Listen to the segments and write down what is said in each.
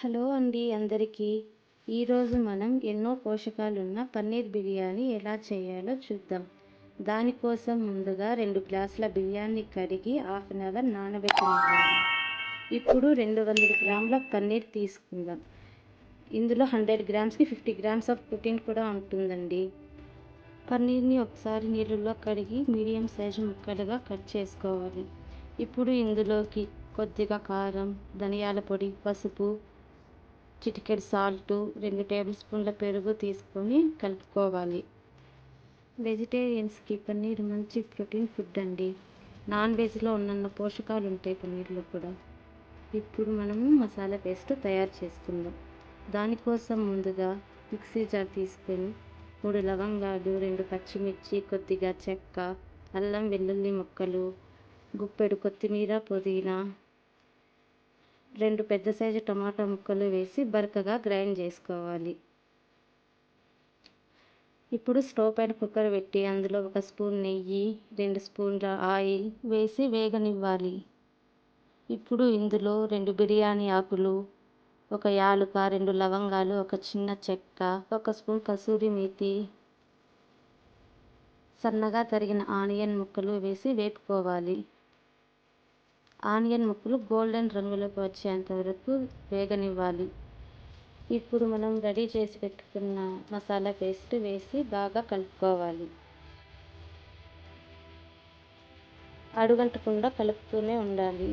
Hello అండి అందరికీ. ఈరోజు మనం ఎన్నో పోషకాలున్న పన్నీర్ బిర్యానీ ఎలా చేయాలో చూద్దాం. దానికోసం ముందుగా 2 గ్లాసుల బియ్యాన్ని కడిగి హాఫ్ అన్ అవర్ నానబెట్టనివ్వాలి. ఇప్పుడు 200 గ్రాముల పన్నీర్ తీసుకుందాం. ఇందులో 100 గ్రామ్స్కి 50 గ్రామ్స్ ఆఫ్ ప్రోటీన్ కూడా ఉంటుందండి. పన్నీర్ని ఒకసారి నీళ్ళలో కడిగి మీడియం సైజు ముక్కలుగా కట్ చేసుకోవాలి. ఇప్పుడు ఇందులోకి కొద్దిగా కారం, ధనియాల పొడి, పసుపు, చిటికెడు సాల్టు, 2 టేబుల్ స్పూన్ల పెరుగు తీసుకొని కలుపుకోవాలి. వెజిటేరియన్స్కి పన్నీర్ మంచి ప్రోటీన్ ఫుడ్ అండి. నాన్ వెజ్లో ఉన్న పోషకాలు ఉంటాయి పన్నీర్లో కూడా. ఇప్పుడు మనము మసాలా పేస్ట్ తయారు చేసుకుందాం. దానికోసం ముందుగా మిక్సీ జార్ తీసుకొని 3 లవంగాలు, 2 పచ్చిమిర్చి, కొద్దిగా చెక్క, అల్లం వెల్లుల్లి ముక్కలు, గుప్పెడు కొత్తిమీర, పుదీనా, 2 పెద్ద సైజు టమాటా ముక్కలు వేసి బరకగా గ్రైండ్ చేసుకోవాలి. ఇప్పుడు స్టవ్ పైన కుక్కర్ పెట్టి అందులో 1 స్పూన్ నెయ్యి, 2 స్పూన్ల ఆయిల్ వేసి వేగనివ్వాలి. ఇప్పుడు ఇందులో 2 బిర్యానీ ఆకులు, 1 యాలుక, 2 లవంగాలు, 1 చిన్న చెక్క, 1 స్పూన్ కసూరి మేతి, సన్నగా తరిగిన ఆనియన్ ముక్కలు వేసి వేపుకోవాలి. ఆనియన్ ముక్కలు గోల్డెన్ రంగులోకి వచ్చేంత వరకు వేగనివ్వాలి. ఇప్పుడు మనం రెడీ చేసి పెట్టుకున్న మసాలా పేస్ట్ వేసి బాగా కలుపుకోవాలి. అడుగంటకుండా కలుపుతూనే ఉండాలి.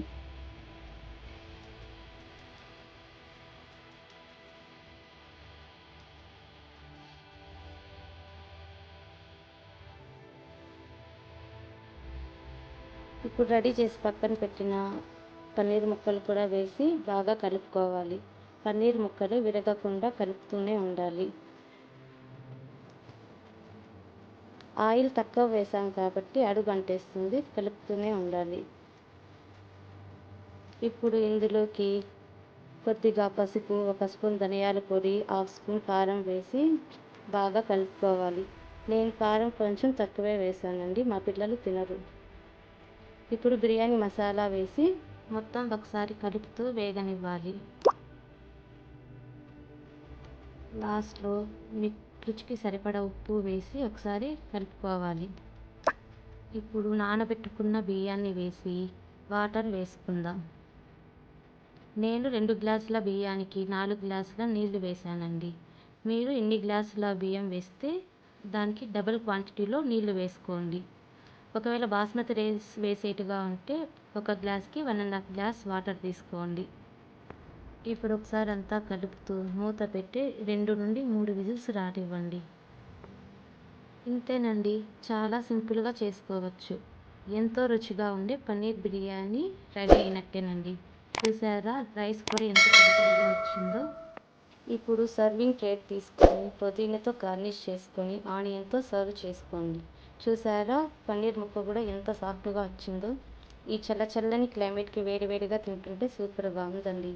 ఇప్పుడు రెడీ చేసి పక్కన పెట్టిన పన్నీర్ ముక్కలు కూడా వేసి బాగా కలుపుకోవాలి. పన్నీర్ ముక్కలు విరగకుండా కలుపుతూనే ఉండాలి. ఆయిల్ తక్కువ వేసాం కాబట్టి అడుగు అంటేస్తుంది, కలుపుతూనే ఉండాలి. ఇప్పుడు ఇందులోకి కొద్దిగా పసుపు, 1 స్పూన్ ధనియాల పొడి, హాఫ్ స్పూన్ కారం వేసి బాగా కలుపుకోవాలి. నేను కారం కొంచెం తక్కువే వేసానండి, మా పిల్లలు తినరు. ఇప్పుడు బిర్యానీ మసాలా వేసి మొత్తం ఒకసారి కలుపుతూ వేగనివ్వాలి. లాస్ట్లో మీ రుచికి సరిపడా ఉప్పు వేసి ఒకసారి కలుపుకోవాలి. ఇప్పుడు నానబెట్టుకున్న బియ్యాన్ని వేసి వాటర్ వేసుకుందాం. నేను 2 గ్లాసుల బియ్యానికి 4 గ్లాసుల నీళ్లు వేసానండి. మీరు ఎన్ని గ్లాసుల బియ్యం వేస్తే దానికి డబుల్ క్వాంటిటీలో నీళ్లు వేసుకోండి. ఒకవేళ బాస్మతి రైస్ వేసేట్టుగా ఉంటే 1 గ్లాస్కి 1.5 గ్లాస్ వాటర్ తీసుకోండి. ఇప్పుడు ఒకసారి అంతా కలుపుతూ మూత పెట్టి 2 నుండి 3 విజిల్స్ రానివ్వండి. ఇంతేనండి, చాలా సింపుల్గా చేసుకోవచ్చు. ఎంతో రుచిగా ఉండే పన్నీర్ బిర్యానీ రెడీ అయినట్టేనండి. చూసారా, రైస్ కూడా ఎంత కలర్ఫుల్గా వచ్చిందో. ఇప్పుడు సర్వింగ్ ప్లేట్ తీసుకొని పుదీనాతో గార్నిష్ చేసుకొని ఆనియన్తో సర్వ్ చేసుకోండి. చూసారా, పన్నీర్ ముక్క కూడా ఎంత సాఫ్ట్గా వచ్చిందో. ఈ చల్లని క్లైమేట్కి వేడివేడిగా తింటుంటే సూపర్గా ఉందండి.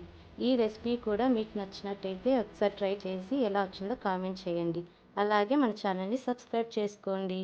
ఈ రెసిపీ కూడా మీకు నచ్చినట్టయితే ఒకసారి ట్రై చేసి ఎలా వచ్చిందో కామెంట్ చేయండి. అలాగే మన ఛానల్ని సబ్స్క్రైబ్ చేసుకోండి.